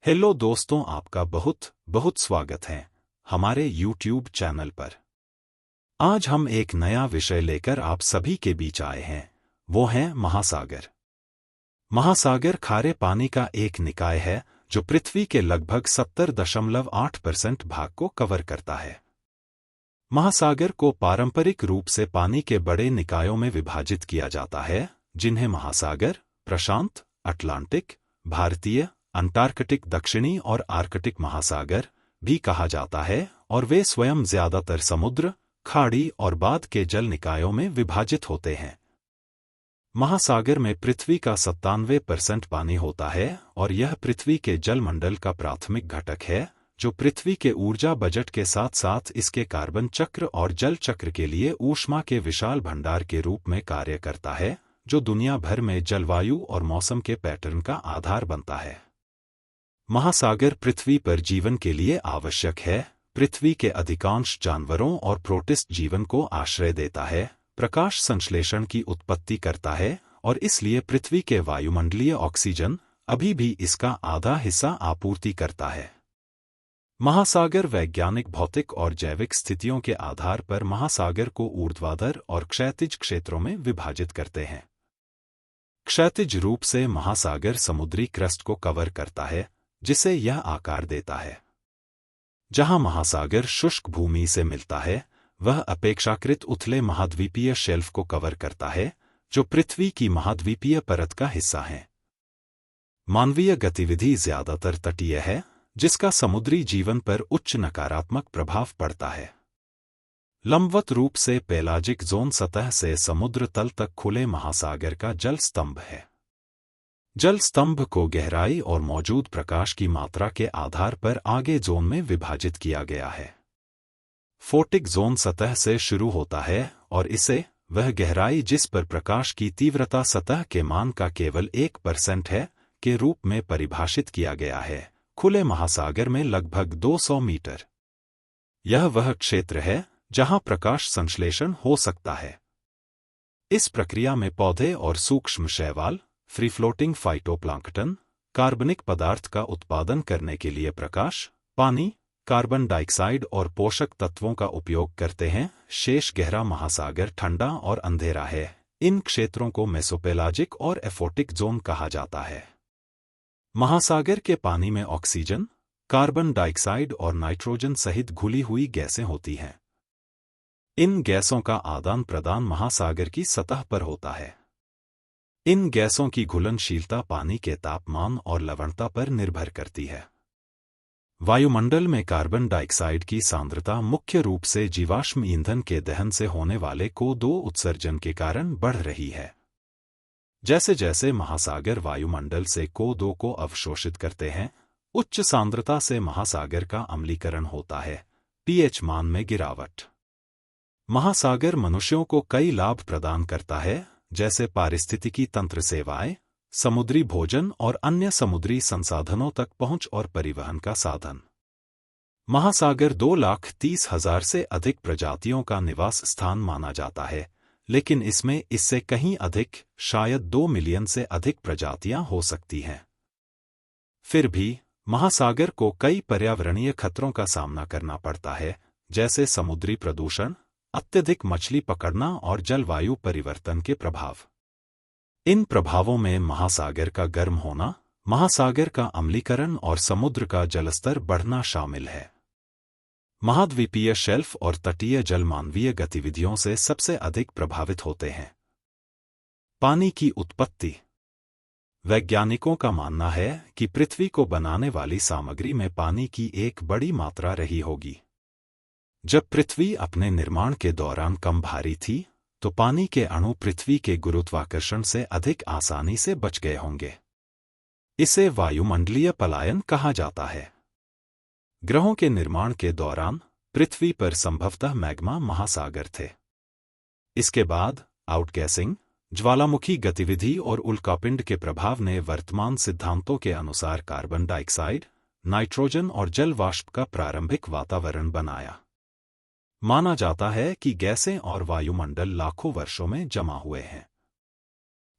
Hello दोस्तों, आपका बहुत बहुत स्वागत है हमारे YouTube चैनल पर। आज हम एक नया विषय लेकर आप सभी के बीच आए हैं, वो है महासागर। महासागर खारे पानी का एक निकाय है जो पृथ्वी के लगभग 70.8% भाग को कवर करता है। महासागर को पारंपरिक रूप से पानी के बड़े निकायों में विभाजित किया जाता है, जिन्हें महासागर, प्रशांत, अटलांटिक, भारतीय, अंटार्कटिक दक्षिणी और आर्कटिक महासागर भी कहा जाता है, और वे स्वयं ज्यादातर समुद्र, खाड़ी और बाद के जल निकायों में विभाजित होते हैं। महासागर में पृथ्वी का 97% पानी होता है और यह पृथ्वी के जलमंडल का प्राथमिक घटक है, जो पृथ्वी के ऊर्जा बजट के साथ साथ इसके कार्बन चक्र और जल चक्र के लिए ऊष्मा के विशाल भंडार के रूप में कार्य करता है, जो दुनिया भर में जलवायु और मौसम के पैटर्न का आधार बनता है। महासागर पृथ्वी पर जीवन के लिए आवश्यक है, पृथ्वी के अधिकांश जानवरों और प्रोटिस्ट जीवन को आश्रय देता है, प्रकाश संश्लेषण की उत्पत्ति करता है और इसलिए पृथ्वी के वायुमंडलीय ऑक्सीजन अभी भी इसका आधा हिस्सा आपूर्ति करता है। महासागर वैज्ञानिक भौतिक और जैविक स्थितियों के आधार पर महासागर को ऊर्ध्वाधर और क्षैतिज क्षेत्रों में विभाजित करते हैं। क्षैतिज रूप से महासागर समुद्री क्रस्ट को कवर करता है, जिसे यह आकार देता है। जहां महासागर शुष्क भूमि से मिलता है, वह अपेक्षाकृत उथले महाद्वीपीय शेल्फ को कवर करता है, जो पृथ्वी की महाद्वीपीय परत का हिस्सा है। मानवीय गतिविधि ज्यादातर तटीय है, जिसका समुद्री जीवन पर उच्च नकारात्मक प्रभाव पड़ता है। लंबवत रूप से पेलाजिक जोन सतह से समुद्र तल तक खुले महासागर का जल स्तंभ है। जल स्तंभ को गहराई और मौजूद प्रकाश की मात्रा के आधार पर आगे जोन में विभाजित किया गया है। फोटिक जोन सतह से शुरू होता है और इसे वह गहराई जिस पर प्रकाश की तीव्रता सतह के मान का केवल 1% है के रूप में परिभाषित किया गया है, खुले महासागर में लगभग 200 मीटर। यह वह क्षेत्र है जहां प्रकाश संश्लेषण हो सकता है। इस प्रक्रिया में पौधे और सूक्ष्म शैवाल, फ्री फ्लोटिंग फाइटोप्लैंक्टन, कार्बनिक पदार्थ का उत्पादन करने के लिए प्रकाश, पानी, कार्बन डाइऑक्साइड और पोषक तत्वों का उपयोग करते हैं। शेष गहरा महासागर ठंडा और अंधेरा है। इन क्षेत्रों को मेसोपेलाजिक और एफोटिक जोन कहा जाता है। महासागर के पानी में ऑक्सीजन, कार्बन डाइऑक्साइड और नाइट्रोजन सहित घुली हुई गैसें होती हैं। इन गैसों का आदान प्रदान महासागर की सतह पर होता है। इन गैसों की घुलनशीलता पानी के तापमान और लवणता पर निर्भर करती है। वायुमंडल में कार्बन डाइऑक्साइड की सांद्रता मुख्य रूप से जीवाश्म ईंधन के दहन से होने वाले CO2 उत्सर्जन के कारण बढ़ रही है। जैसे जैसे महासागर वायुमंडल से CO2 को अवशोषित करते हैं, उच्च सांद्रता से महासागर का अम्लीकरण होता है, pH मान में गिरावट। महासागर मनुष्यों को कई लाभ प्रदान करता है, जैसे पारिस्थितिकी तंत्र सेवाएं, समुद्री भोजन और अन्य समुद्री संसाधनों तक पहुंच और परिवहन का साधन। महासागर 2,30,000 से अधिक प्रजातियों का निवास स्थान माना जाता है, लेकिन इसमें इससे कहीं अधिक, शायद 2 मिलियन से अधिक प्रजातियां हो सकती हैं। फिर भी महासागर को कई पर्यावरणीय खतरों का सामना करना पड़ता है, जैसे समुद्री प्रदूषण, अत्यधिक मछली पकड़ना और जलवायु परिवर्तन के प्रभाव। इन प्रभावों में महासागर का गर्म होना, महासागर का अम्लीकरण और समुद्र का जलस्तर बढ़ना शामिल है। महाद्वीपीय शेल्फ और तटीय जल मानवीय गतिविधियों से सबसे अधिक प्रभावित होते हैं। पानी की उत्पत्ति। वैज्ञानिकों का मानना है कि पृथ्वी को बनाने वाली सामग्री में पानी की एक बड़ी मात्रा रही होगी। जब पृथ्वी अपने निर्माण के दौरान कम भारी थी, तो पानी के अणु पृथ्वी के गुरुत्वाकर्षण से अधिक आसानी से बच गए होंगे। इसे वायुमंडलीय पलायन कहा जाता है। ग्रहों के निर्माण के दौरान पृथ्वी पर संभवतः मैग्मा महासागर थे। इसके बाद आउटगैसिंग, ज्वालामुखी गतिविधि और उल्कापिंड के प्रभाव ने वर्तमान सिद्धांतों के अनुसार कार्बन डाइऑक्साइड, नाइट्रोजन और जल वाष्प का प्रारंभिक वातावरण बनाया। माना जाता है कि गैसें और वायुमंडल लाखों वर्षों में जमा हुए हैं।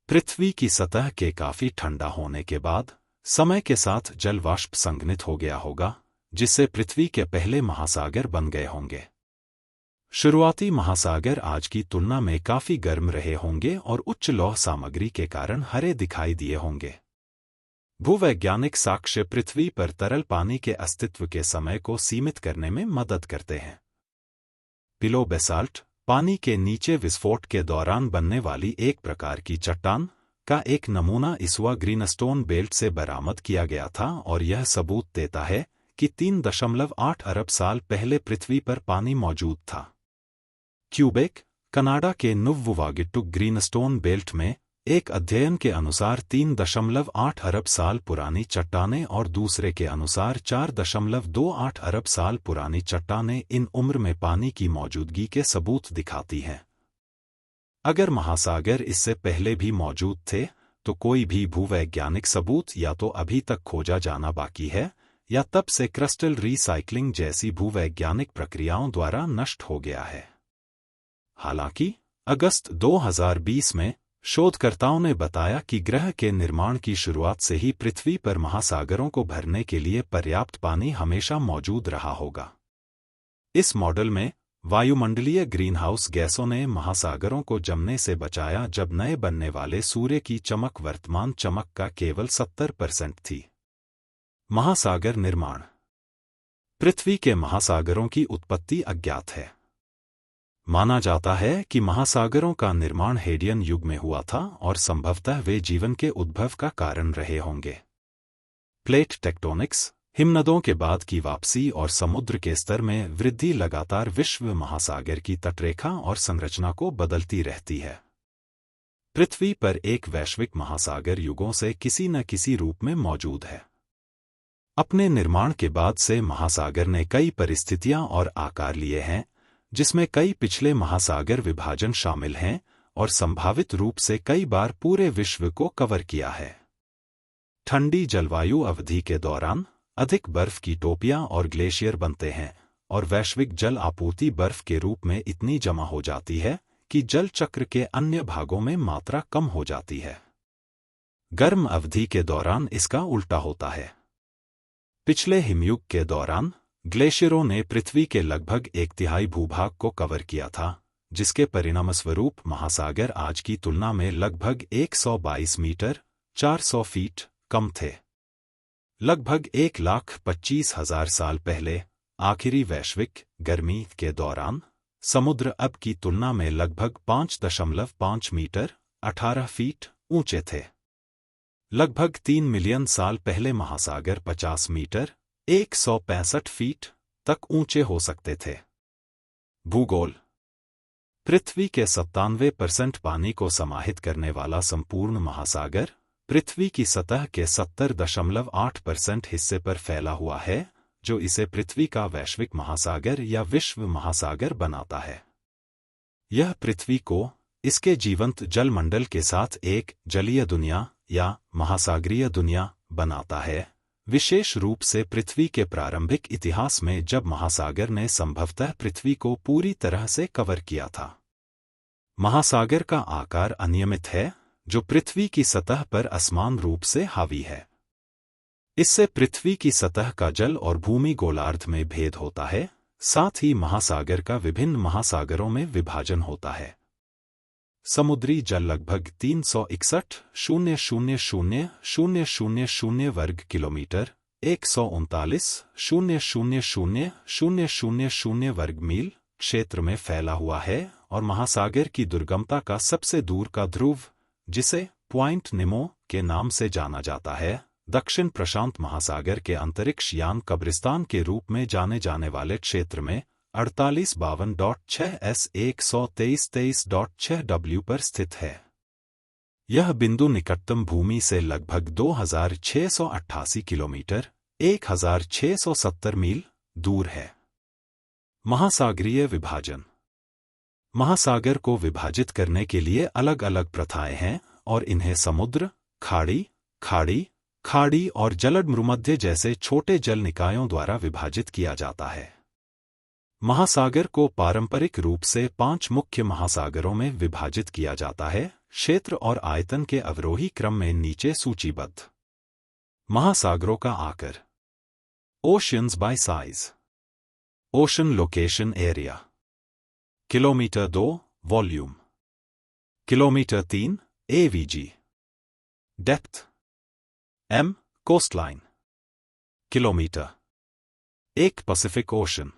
पृथ्वी की सतह के काफी ठंडा होने के बाद समय के साथ जल वाष्प संघनित हो गया होगा, जिससे पृथ्वी के पहले महासागर बन गए होंगे। शुरुआती महासागर आज की तुलना में काफी गर्म रहे होंगे और उच्च लौह सामग्री के कारण हरे दिखाई दिए होंगे। भूवैज्ञानिक साक्ष्य पृथ्वी पर तरल पानी के अस्तित्व के समय को सीमित करने में मदद करते हैं। पिलो बेसाल्ट, पानी के नीचे विस्फोट के दौरान बनने वाली एक प्रकार की चट्टान का एक नमूना इस्वा ग्रीनस्टोन बेल्ट से बरामद किया गया था और यह सबूत देता है कि 3.8 अरब साल पहले पृथ्वी पर पानी मौजूद था। क्यूबेक, कनाडा के नुव्वुवागिट्टुक ग्रीनस्टोन बेल्ट में एक अध्ययन के अनुसार 3.8 अरब साल पुरानी चट्टानें और दूसरे के अनुसार 4.28 अरब साल पुरानी चट्टानें इन उम्र में पानी की मौजूदगी के सबूत दिखाती हैं। अगर महासागर इससे पहले भी मौजूद थे, तो कोई भी भूवैज्ञानिक सबूत या तो अभी तक खोजा जाना बाकी है या तब से क्रिस्टल रीसाइक्लिंग जैसी भूवैज्ञानिक प्रक्रियाओं द्वारा नष्ट हो गया है। हालांकि अगस्त 2020 में शोधकर्ताओं ने बताया कि ग्रह के निर्माण की शुरुआत से ही पृथ्वी पर महासागरों को भरने के लिए पर्याप्त पानी हमेशा मौजूद रहा होगा। इस मॉडल में वायुमंडलीय ग्रीनहाउस गैसों ने महासागरों को जमने से बचाया जब नए बनने वाले सूर्य की चमक वर्तमान चमक का केवल 70% थी। महासागर निर्माण। पृथ्वी के महासागरों की उत्पत्ति अज्ञात है। माना जाता है कि महासागरों का निर्माण हेडियन युग में हुआ था और संभवतः वे जीवन के उद्भव का कारण रहे होंगे। प्लेट टेक्टोनिक्स, हिमनदों के बाद की वापसी और समुद्र के स्तर में वृद्धि लगातार विश्व महासागर की तटरेखा और संरचना को बदलती रहती है। पृथ्वी पर एक वैश्विक महासागर युगों से किसी न किसी रूप में मौजूद है। अपने निर्माण के बाद से महासागर ने कई परिस्थितियां और आकार लिए हैं, जिसमें कई पिछले महासागर विभाजन शामिल हैं और संभावित रूप से कई बार पूरे विश्व को कवर किया है। ठंडी जलवायु अवधि के दौरान अधिक बर्फ की टोपियां और ग्लेशियर बनते हैं और वैश्विक जल आपूर्ति बर्फ के रूप में इतनी जमा हो जाती है कि जल चक्र के अन्य भागों में मात्रा कम हो जाती है। गर्म अवधि के दौरान इसका उल्टा होता है। पिछले हिमयुग के दौरान ग्लेशियरों ने पृथ्वी के लगभग 1/3 भूभाग को कवर किया था, जिसके परिणामस्वरूप महासागर आज की तुलना में लगभग 122 मीटर 400 फीट कम थे। लगभग 1,25,000 साल पहले आखिरी वैश्विक गर्मी के दौरान समुद्र अब की तुलना में लगभग 5.5 मीटर 18 फीट ऊंचे थे। लगभग 3 मिलियन साल पहले महासागर 50 मीटर 165 फीट तक ऊंचे हो सकते थे। भूगोल। पृथ्वी के 97% पानी को समाहित करने वाला संपूर्ण महासागर पृथ्वी की सतह के 70.8% हिस्से पर फैला हुआ है, जो इसे पृथ्वी का वैश्विक महासागर या विश्व महासागर बनाता है। यह पृथ्वी को इसके जीवंत जलमंडल के साथ एक जलीय दुनिया या महासागरीय दुनिया बनाता है, विशेष रूप से पृथ्वी के प्रारंभिक इतिहास में जब महासागर ने संभवतः पृथ्वी को पूरी तरह से कवर किया था। महासागर का आकार अनियमित है, जो पृथ्वी की सतह पर असमान रूप से हावी है। इससे पृथ्वी की सतह का जल और भूमि गोलार्ध में भेद होता है, साथ ही महासागर का विभिन्न महासागरों में विभाजन होता है। समुद्री जल लगभग 361,000,000 वर्ग किलोमीटर 139,000,000 वर्ग मील क्षेत्र में फैला हुआ है और महासागर की दुर्गमता का सबसे दूर का ध्रुव, जिसे पॉइंट निमो के नाम से जाना जाता है, दक्षिण प्रशांत महासागर के अंतरिक्ष यान कब्रिस्तान के रूप में जाने जाने वाले क्षेत्र में 4852.6 S 123.6 W पर स्थित है। यह बिंदु निकटतम भूमि से लगभग 2688 किलोमीटर 1670 मील दूर है। महासागरीय विभाजन। महासागर को विभाजित करने के लिए अलग अलग प्रथाएं हैं और इन्हें समुद्र, खाड़ी, खाड़ी, खाड़ी और जलद भूमध्य जैसे छोटे जल निकायों द्वारा विभाजित किया जाता है। महासागर को पारंपरिक रूप से 5 मुख्य महासागरों में विभाजित किया जाता है, क्षेत्र और आयतन के अवरोही क्रम में नीचे सूचीबद्ध। महासागरों का आकर। Oceans by size. Ocean location area. Kilometre 2 volume. Kilometre 3 AVG. Depth m coastline. Kilometre 1 Pacific Ocean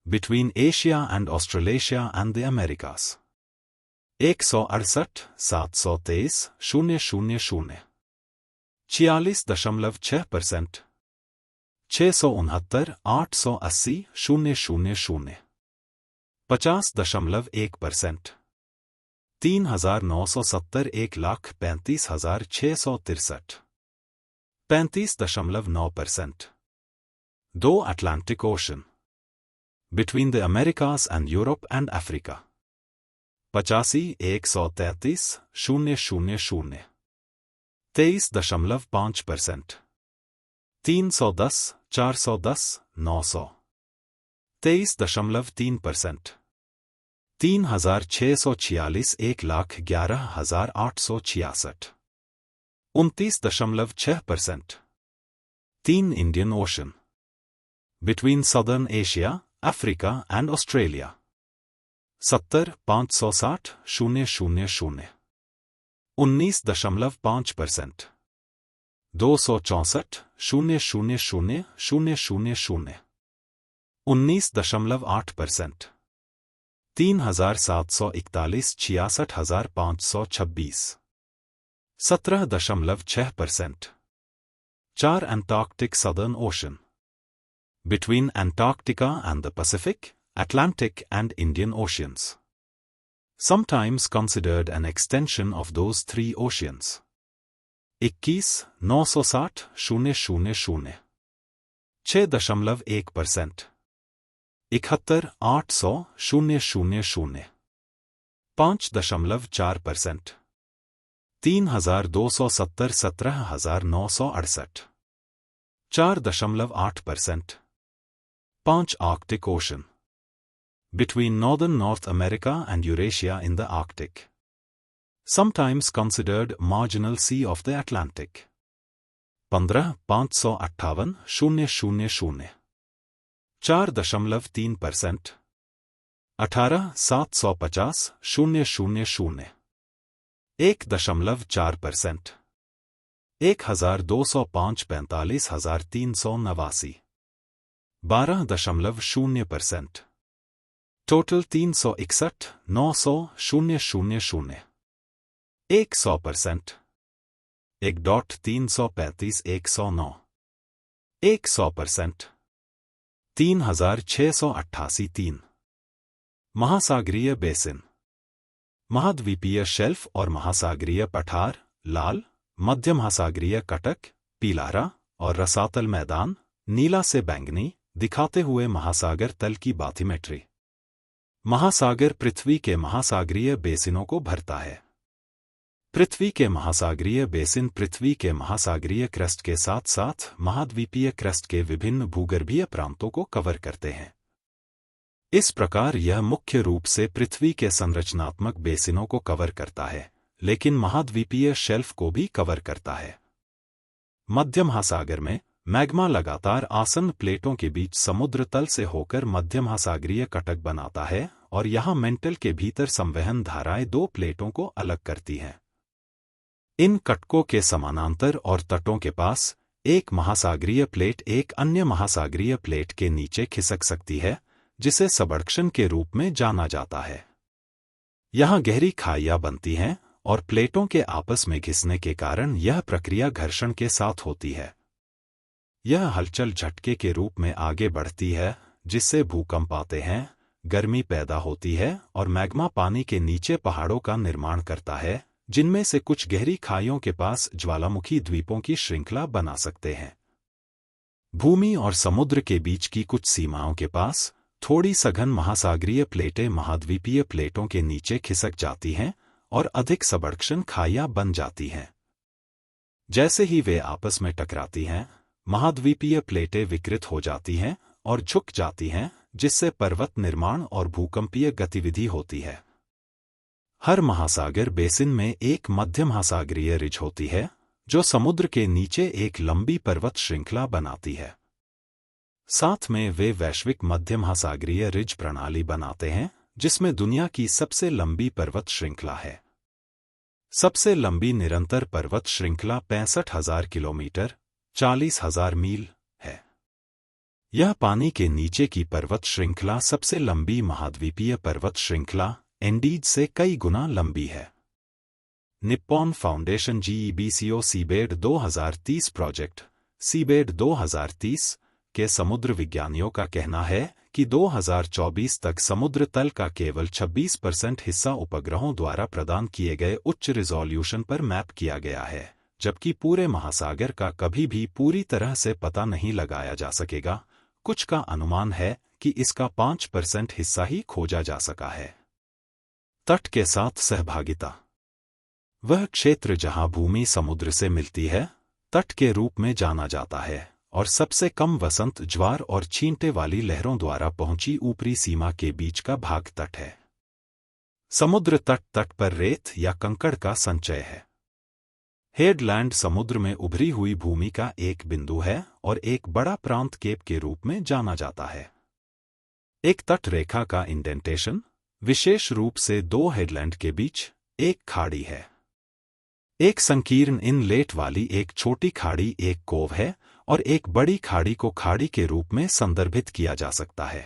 between Asia and Australasia and the Americas. 168,723,000 46.6%। 669,880,000 50.1%। 3,970 1,35,663 35.9%। 2 Atlantic Ocean between the Americas and Europe and Africa. 85,133,000 23.5%। 310, 410, 900 23.3%। 3,646 1,11,866 29.6%। 3 Indian ocean between southern Asia, Africa and Australia. 70,560,000 19.5%। 264,000,000 19.8%। 3,741 66,526 17.6%। 4 Antarctic southern ocean between Antarctica and the Pacific, Atlantic and Indian Oceans. Sometimes considered an extension of those three oceans. 21,960,000 6.1%। 71,800,000 5.4%। 3,270 17,968 4.8%। 5 Arctic ocean between northern North America and Eurasia in the Arctic. Sometimes considered marginal sea of the Atlantic. 15,558,000 4.3%। 18,750,000 1.4%। 1,205,45,389 12.0%। Total 361,900,000 100%। 1,335,109 100%। 3,688 3 महासागरीय basin. महाद्वीपीय shelf और महासागरीय पठार लाल, मध्य महासागरीय कटक पीला और रसातल मैदान नीला से बैंगनी दिखाते हुए महासागर तल की बाथिमेट्री। महासागर पृथ्वी के महासागरीय बेसिनों को भरता है। पृथ्वी के महासागरीय बेसिन पृथ्वी के महासागरीय क्रस्ट के साथ साथ महाद्वीपीय क्रस्ट के विभिन्न भूगर्भीय प्रांतों को कवर करते हैं। इस प्रकार यह मुख्य रूप से पृथ्वी के संरचनात्मक बेसिनों को कवर करता है, लेकिन महाद्वीपीय शेल्फ को भी कवर करता है। मध्य महासागर में मैग्मा लगातार आसन्न प्लेटों के बीच समुद्र तल से होकर मध्य महासागरीय कटक बनाता है और यहाँ मेंटल के भीतर संवहन धाराएं 2 प्लेटों को अलग करती हैं। इन कटकों के समानांतर और तटों के पास एक महासागरीय प्लेट एक अन्य महासागरीय प्लेट के नीचे खिसक सकती है, जिसे सबडक्शन के रूप में जाना जाता है। यहाँ गहरी खाइयाँ बनती हैं और प्लेटों के आपस में घिसने के कारण यह प्रक्रिया घर्षण के साथ होती है। यह हलचल झटके के रूप में आगे बढ़ती है, जिससे भूकंप आते हैं, गर्मी पैदा होती है और मैग्मा पानी के नीचे पहाड़ों का निर्माण करता है, जिनमें से कुछ गहरी खाइयों के पास ज्वालामुखी द्वीपों की श्रृंखला बना सकते हैं। भूमि और समुद्र के बीच की कुछ सीमाओं के पास थोड़ी सघन महासागरीय प्लेटें महाद्वीपीय प्लेटों के नीचे खिसक जाती हैं और अधिक सबडक्शन खाइयाँ बन जाती हैं। जैसे ही वे आपस में टकराती हैं, महाद्वीपीय प्लेटें विकृत हो जाती हैं और झुक जाती हैं, जिससे पर्वत निर्माण और भूकंपीय गतिविधि होती है। हर महासागर बेसिन में एक मध्य महासागरीय रिज होती है, जो समुद्र के नीचे एक लंबी पर्वत श्रृंखला बनाती है। साथ में वे वैश्विक मध्य महासागरीय रिज प्रणाली बनाते हैं, जिसमें दुनिया की सबसे लंबी पर्वत श्रृंखला है। सबसे लंबी निरंतर पर्वत श्रृंखला 65,000 किलोमीटर 40,000 मील है। यह पानी के नीचे की पर्वत श्रृंखला सबसे लंबी महाद्वीपीय पर्वत श्रृंखला एंडीज से कई गुना लंबी है। Nippon foundation GEBCO seabed 2030 project seabed 2030 के समुद्र विज्ञानियों का कहना है कि 2024 तक समुद्र तल का केवल 26% हिस्सा उपग्रहों द्वारा प्रदान किए गए उच्च रिजोल्यूशन पर मैप किया गया है, जबकि पूरे महासागर का कभी भी पूरी तरह से पता नहीं लगाया जा सकेगा। कुछ का अनुमान है कि इसका 5% हिस्सा ही खोजा जा सका है। तट के साथ सहभागिता। वह क्षेत्र जहां भूमि समुद्र से मिलती है, तट के रूप में जाना जाता है और सबसे कम वसंत ज्वार और छींटे वाली लहरों द्वारा पहुंची ऊपरी सीमा के बीच का भाग तट है। समुद्र तट पर रेत या कंकड़ का संचय है। हेडलैंड समुद्र में उभरी हुई भूमि का एक बिंदु है और एक बड़ा प्रांत केप के रूप में जाना जाता है। एक तट रेखा का इंडेंटेशन विशेष रूप से दो हेडलैंड के बीच एक खाड़ी है। एक संकीर्ण इनलेट वाली एक छोटी खाड़ी एक कोव है और एक बड़ी खाड़ी को खाड़ी के रूप में संदर्भित किया जा सकता है।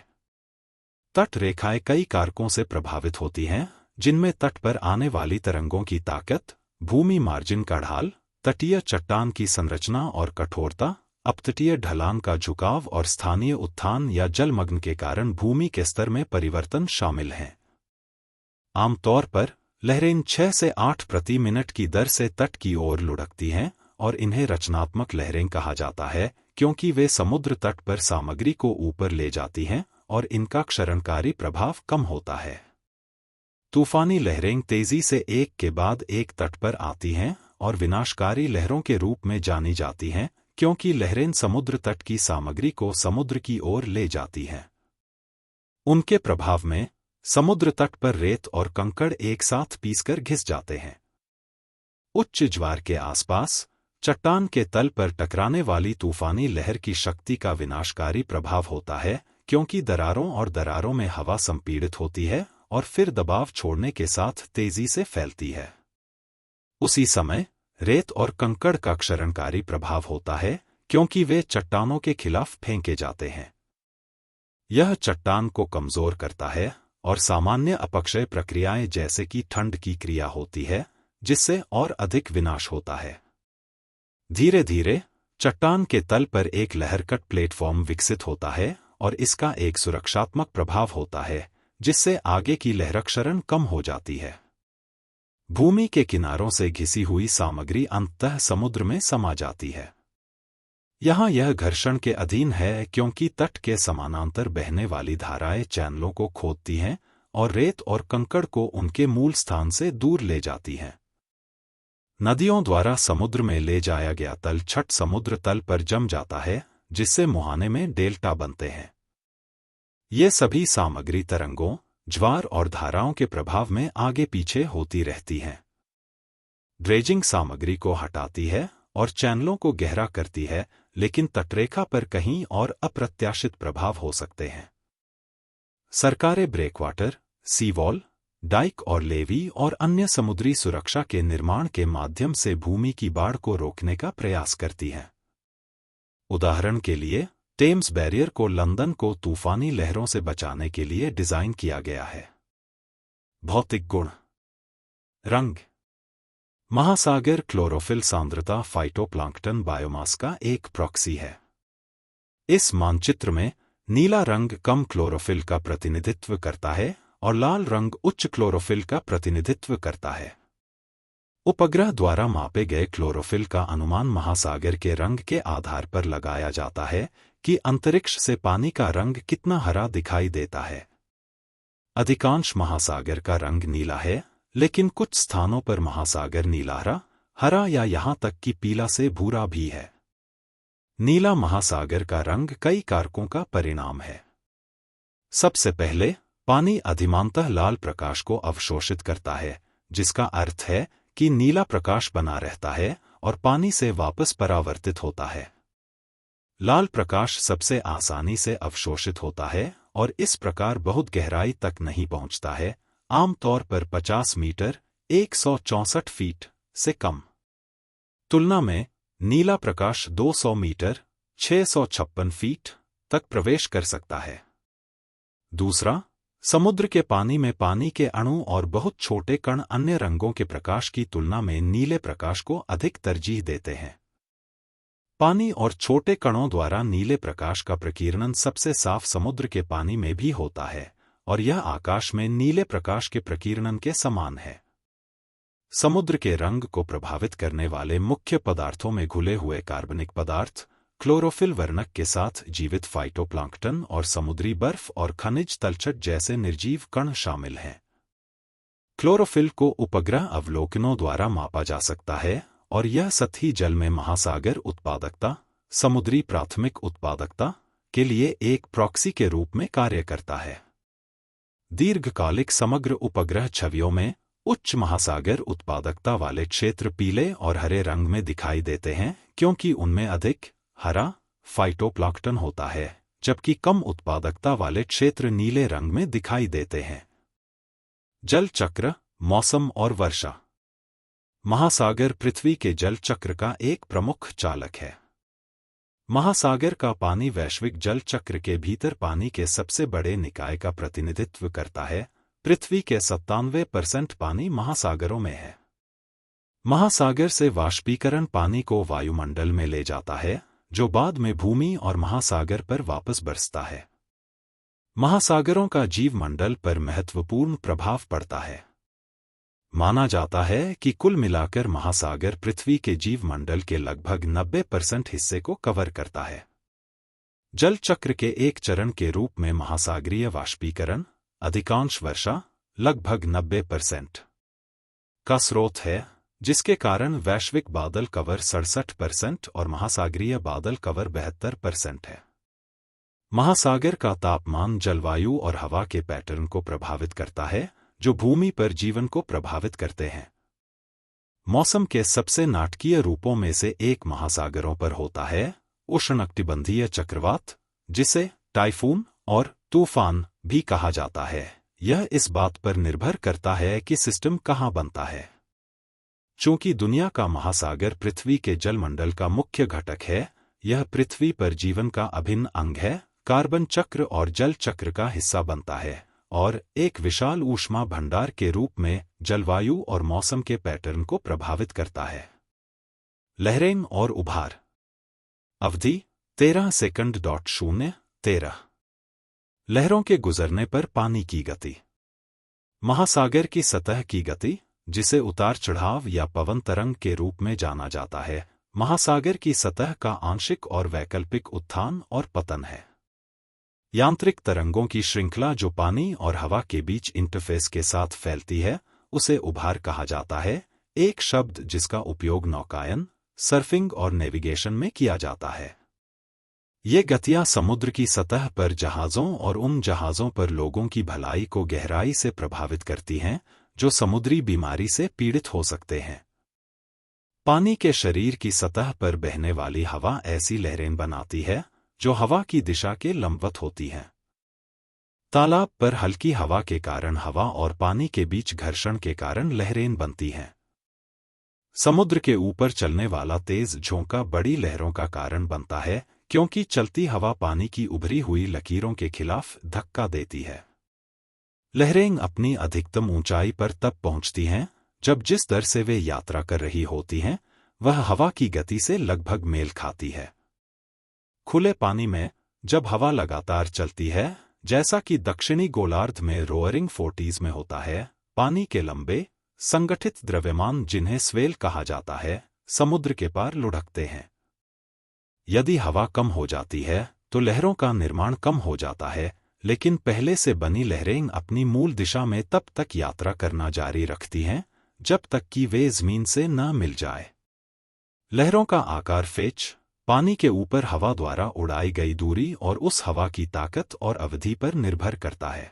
तट रेखाएं कई कारकों से प्रभावित होती हैं, जिनमें तट पर आने वाली तरंगों की ताकत, भूमि मार्जिन का ढाल, तटीय चट्टान की संरचना और कठोरता, अपतटीय ढलान का झुकाव और स्थानीय उत्थान या जलमग्न के कारण भूमि के स्तर में परिवर्तन शामिल हैं। आमतौर पर लहरें 6 से 8 प्रति मिनट की दर से तट की ओर लुढ़कती हैं और इन्हें रचनात्मक लहरें कहा जाता है, क्योंकि वे समुद्र तट पर सामग्री को ऊपर ले जाती हैं और इनका क्षरणकारी प्रभाव कम होता है। तूफानी लहरें तेजी से एक के बाद एक तट पर आती हैं और विनाशकारी लहरों के रूप में जानी जाती हैं, क्योंकि लहरें समुद्र तट की सामग्री को समुद्र की ओर ले जाती हैं। उनके प्रभाव में समुद्र तट पर रेत और कंकड़ एक साथ पीसकर घिस जाते हैं। उच्च ज्वार के आसपास चट्टान के तल पर टकराने वाली तूफानी लहर की शक्ति का विनाशकारी प्रभाव होता है, क्योंकि दरारों में हवा संपीड़ित होती है और फिर दबाव छोड़ने के साथ तेजी से फैलती है। उसी समय रेत और कंकड़ का क्षरणकारी प्रभाव होता है, क्योंकि वे चट्टानों के खिलाफ फेंके जाते हैं। यह चट्टान को कमजोर करता है और सामान्य अपक्षय प्रक्रियाएं जैसे कि ठंड की क्रिया होती है, जिससे और अधिक विनाश होता है। धीरे धीरे चट्टान के तल पर एक लहरकट प्लेटफॉर्म विकसित होता है और इसका एक सुरक्षात्मक प्रभाव होता है, जिससे आगे की लहरक्षरण कम हो जाती है। भूमि के किनारों से घिसी हुई सामग्री अंततः समुद्र में समा जाती है। यहाँ यह घर्षण के अधीन है, क्योंकि तट के समानांतर बहने वाली धाराएं चैनलों को खोदती हैं और रेत और कंकड़ को उनके मूल स्थान से दूर ले जाती हैं। नदियों द्वारा समुद्र में ले जाया गया तल छठ समुद्र तल पर जम जाता है, जिससे मुहाने में डेल्टा बनते हैं। ये सभी सामग्री तरंगों, ज्वार और धाराओं के प्रभाव में आगे पीछे होती रहती हैं। ड्रेजिंग सामग्री को हटाती है और चैनलों को गहरा करती है, लेकिन तटरेखा पर कहीं और अप्रत्याशित प्रभाव हो सकते हैं। सरकारें ब्रेकवाटर, सी वॉल, डाइक और लेवी और अन्य समुद्री सुरक्षा के निर्माण के माध्यम से भूमि की बाढ़ को रोकने का प्रयास करती हैं। उदाहरण के लिए, टेम्स बैरियर को लंदन को तूफानी लहरों से बचाने के लिए डिजाइन किया गया है। भौतिक गुण। रंग। महासागर क्लोरोफिल सांद्रता फाइटोप्लांक्टन बायोमास का एक प्रॉक्सी है। इस मानचित्र में नीला रंग कम क्लोरोफिल का प्रतिनिधित्व करता है और लाल रंग उच्च क्लोरोफिल का प्रतिनिधित्व करता है। उपग्रह द्वारा मापे गए क्लोरोफिल का अनुमान महासागर के रंग के आधार पर लगाया जाता है कि अंतरिक्ष से पानी का रंग कितना हरा दिखाई देता है। अधिकांश महासागर का रंग नीला है, लेकिन कुछ स्थानों पर महासागर नीला हरा या यहां तक कि पीला से भूरा भी है। नीला महासागर का रंग कई कारकों का परिणाम है। सबसे पहले, पानी अधिमानतः लाल प्रकाश को अवशोषित करता है, जिसका अर्थ है कि नीला प्रकाश बना रहता है और पानी से वापस परावर्तित होता है। लाल प्रकाश सबसे आसानी से अवशोषित होता है और इस प्रकार बहुत गहराई तक नहीं पहुंचता है, आमतौर पर 50 मीटर 164 फीट से कम। तुलना में नीला प्रकाश 200 मीटर 656 फीट तक प्रवेश कर सकता है। दूसरा, समुद्र के पानी में पानी के अणु और बहुत छोटे कण अन्य रंगों के प्रकाश की तुलना में नीले प्रकाश को अधिक तरजीह देते हैं। पानी और छोटे कणों द्वारा नीले प्रकाश का प्रकीर्णन सबसे साफ समुद्र के पानी में भी होता है और यह आकाश में नीले प्रकाश के प्रकीर्णन के समान है। समुद्र के रंग को प्रभावित करने वाले मुख्य पदार्थों में घुले हुए कार्बनिक पदार्थ, क्लोरोफिल वर्णक के साथ जीवित फाइटोप्लैंक्टन और समुद्री बर्फ और खनिज तलछट जैसे निर्जीव कण शामिल हैं। क्लोरोफिल को उपग्रह अवलोकनों द्वारा मापा जा सकता है और यह सतही जल में महासागर उत्पादकता, समुद्री प्राथमिक उत्पादकता के लिए एक प्रॉक्सी के रूप में कार्य करता है। दीर्घकालिक समग्र उपग्रह छवियों में उच्च महासागर उत्पादकता वाले क्षेत्र पीले और हरे रंग में दिखाई देते हैं क्योंकि उनमें अधिक हरा फाइटोप्लैंक्टन होता है, जबकि कम उत्पादकता वाले क्षेत्र नीले रंग में दिखाई देते हैं। जल चक्र, मौसम और वर्षा। महासागर पृथ्वी के जल चक्र का एक प्रमुख चालक है। महासागर का पानी वैश्विक जल चक्र के भीतर पानी के सबसे बड़े निकाय का प्रतिनिधित्व करता है। पृथ्वी के 97% पानी महासागरों में है। महासागर से वाष्पीकरण पानी को वायुमंडल में ले जाता है, जो बाद में भूमि और महासागर पर वापस बरसता है। महासागरों का जीवमंडल पर महत्वपूर्ण प्रभाव पड़ता है। माना जाता है कि कुल मिलाकर महासागर पृथ्वी के जीवमंडल के लगभग 90% हिस्से को कवर करता है। जल चक्र के एक चरण के रूप में महासागरीय वाष्पीकरण, अधिकांश वर्षा, लगभग 90% का स्रोत है, जिसके कारण वैश्विक बादल कवर 67% और महासागरीय बादल कवर 72% है। महासागर का तापमान जलवायु और हवा के पैटर्न को प्रभावित करता है, जो भूमि पर जीवन को प्रभावित करते हैं। मौसम के सबसे नाटकीय रूपों में से एक महासागरों पर होता है उष्णकटिबंधीय चक्रवात, जिसे टाइफून और तूफान भी कहा जाता है। यह इस बात पर निर्भर करता है कि सिस्टम कहाँ बनता है। चूंकि दुनिया का महासागर पृथ्वी के जलमंडल का मुख्य घटक है, यह पृथ्वी पर जीवन का अभिन्न अंग है, कार्बन चक्र और जल चक्र का हिस्सा बनता है और एक विशाल ऊष्मा भंडार के रूप में जलवायु और मौसम के पैटर्न को प्रभावित करता है। लहरें और उभार। अवधि 13 सेकंड 13 लहरों के गुजरने पर पानी की गति। महासागर की सतह की गति, जिसे उतार चढ़ाव या पवन तरंग के रूप में जाना जाता है, महासागर की सतह का आंशिक और वैकल्पिक उत्थान और पतन है। यांत्रिक तरंगों की श्रृंखला जो पानी और हवा के बीच इंटरफेस के साथ फैलती है, उसे उभार कहा जाता है, एक शब्द जिसका उपयोग नौकायन, सर्फिंग और नेविगेशन में किया जाता है। ये गतियां समुद्र की सतह पर जहाज़ों और उन जहाज़ों पर लोगों की भलाई को गहराई से प्रभावित करती हैं, जो समुद्री बीमारी से पीड़ित हो सकते हैं। पानी के शरीर की सतह पर बहने वाली हवा ऐसी लहरें बनाती है, जो हवा की दिशा के लंबवत होती हैं। तालाब पर हल्की हवा के कारण हवा और पानी के बीच घर्षण के कारण लहरें बनती हैं। समुद्र के ऊपर चलने वाला तेज झोंका बड़ी लहरों का कारण बनता है, क्योंकि चलती हवा पानी की उभरी हुई लकीरों के खिलाफ धक्का देती है। लहरें अपनी अधिकतम ऊंचाई पर तब पहुंचती हैं जब जिस दर से वे यात्रा कर रही होती हैं, वह हवा की गति से लगभग मेल खाती है। खुले पानी में जब हवा लगातार चलती है, जैसा कि दक्षिणी गोलार्ध में रोअरिंग फोर्टीज में होता है, पानी के लंबे संगठित द्रव्यमान, जिन्हें स्वेल कहा जाता है, समुद्र के पार लुढ़कते हैं। यदि हवा कम हो जाती है तो लहरों का निर्माण कम हो जाता है, लेकिन पहले से बनी लहरें अपनी मूल दिशा में तब तक यात्रा करना जारी रखती हैं जब तक कि वे जमीन से न मिल जाए। लहरों का आकार फेच, पानी के ऊपर हवा द्वारा उड़ाई गई दूरी और उस हवा की ताकत और अवधि पर निर्भर करता है।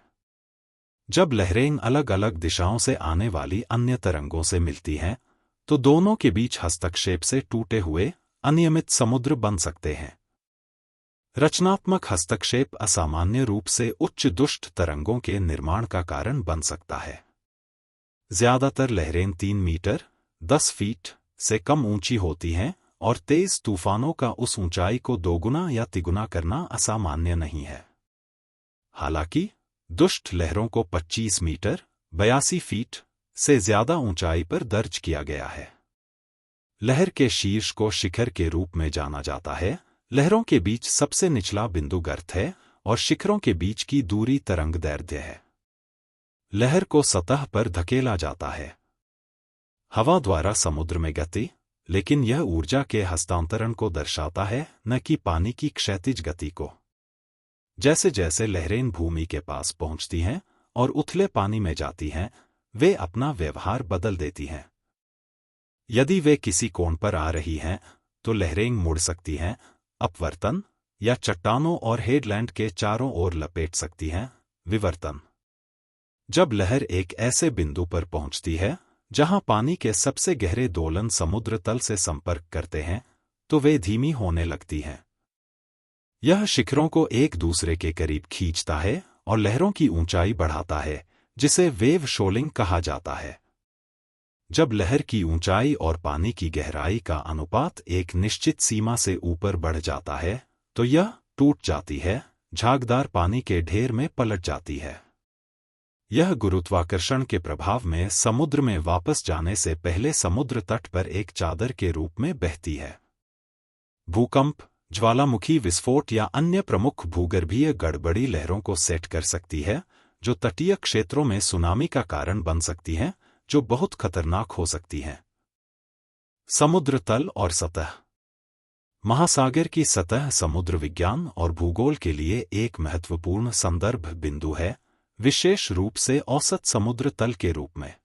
जब लहरें अलग अलग दिशाओं से आने वाली अन्य तरंगों से मिलती हैं, तो दोनों के बीच हस्तक्षेप से टूटे हुए अनियमित समुद्र बन सकते हैं। रचनात्मक हस्तक्षेप असामान्य रूप से उच्च दुष्ट तरंगों के निर्माण का कारण बन सकता है। ज्यादातर लहरें 3 मीटर 10 फीट से कम ऊंची होती हैं और तेज तूफानों का उस ऊंचाई को दोगुना या तिगुना करना असामान्य नहीं है। हालांकि दुष्ट लहरों को 25 मीटर 82 फीट से ज्यादा ऊंचाई पर दर्ज किया गया है। लहर के शीर्ष को शिखर के रूप में जाना जाता है। लहरों के बीच सबसे निचला बिंदु गर्त है और शिखरों के बीच की दूरी तरंगदैर्ध्य है। लहर को सतह पर धकेला जाता है हवा द्वारा समुद्र में गति, लेकिन यह ऊर्जा के हस्तांतरण को दर्शाता है, न कि पानी की क्षैतिज गति को। जैसे जैसे लहरें भूमि के पास पहुंचती हैं और उथले पानी में जाती हैं, वे अपना व्यवहार बदल देती हैं। यदि वे किसी कोण पर आ रही हैं, तो लहरें मुड़ सकती हैं, अपवर्तन, या चट्टानों और हेडलैंड के चारों ओर लपेट सकती हैं, विवर्तन। जब लहर एक ऐसे बिंदु पर पहुंचती है जहां पानी के सबसे गहरे दोलन समुद्र तल से संपर्क करते हैं, तो वे धीमी होने लगती हैं। यह शिखरों को एक दूसरे के करीब खींचता है और लहरों की ऊंचाई बढ़ाता है, जिसे वेव शोलिंग कहा जाता है। जब लहर की ऊंचाई और पानी की गहराई का अनुपात एक निश्चित सीमा से ऊपर बढ़ जाता है, तो यह टूट जाती है, झागदार पानी के ढेर में पलट जाती है। यह गुरुत्वाकर्षण के प्रभाव में समुद्र में वापस जाने से पहले समुद्र तट पर एक चादर के रूप में बहती है। भूकंप, ज्वालामुखी विस्फोट या अन्य प्रमुख भूगर्भीय गड़बड़ी लहरों को सेट कर सकती है, जो तटीय क्षेत्रों में सुनामी का कारण बन सकती हैं, जो बहुत खतरनाक हो सकती हैं। समुद्र तल और सतह। महासागर की सतह समुद्र विज्ञान और भूगोल के लिए एक महत्वपूर्ण संदर्भ बिंदु है, विशेष रूप से औसत समुद्र तल के रूप में।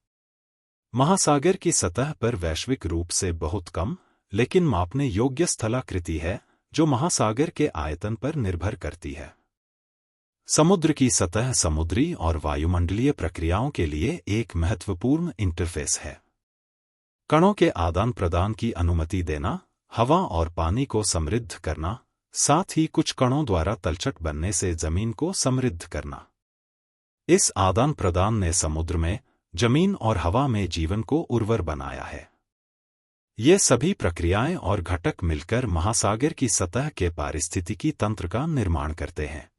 महासागर की सतह पर वैश्विक रूप से बहुत कम, लेकिन मापने योग्य स्थलाकृति है, जो महासागर के आयतन पर निर्भर करती है। समुद्र की सतह समुद्री और वायुमंडलीय प्रक्रियाओं के लिए एक महत्वपूर्ण इंटरफेस है। कणों के आदान प्रदान की अनुमति देना, हवा और पानी को समृद्ध करना, साथ ही कुछ कणों द्वारा तलछट बनने से जमीन को समृद्ध करना। इस आदान प्रदान ने समुद्र में, जमीन और हवा में जीवन को उर्वर बनाया है। ये सभी प्रक्रियाएं और घटक मिलकर महासागर की सतह के पारिस्थितिकी तंत्र का निर्माण करते हैं।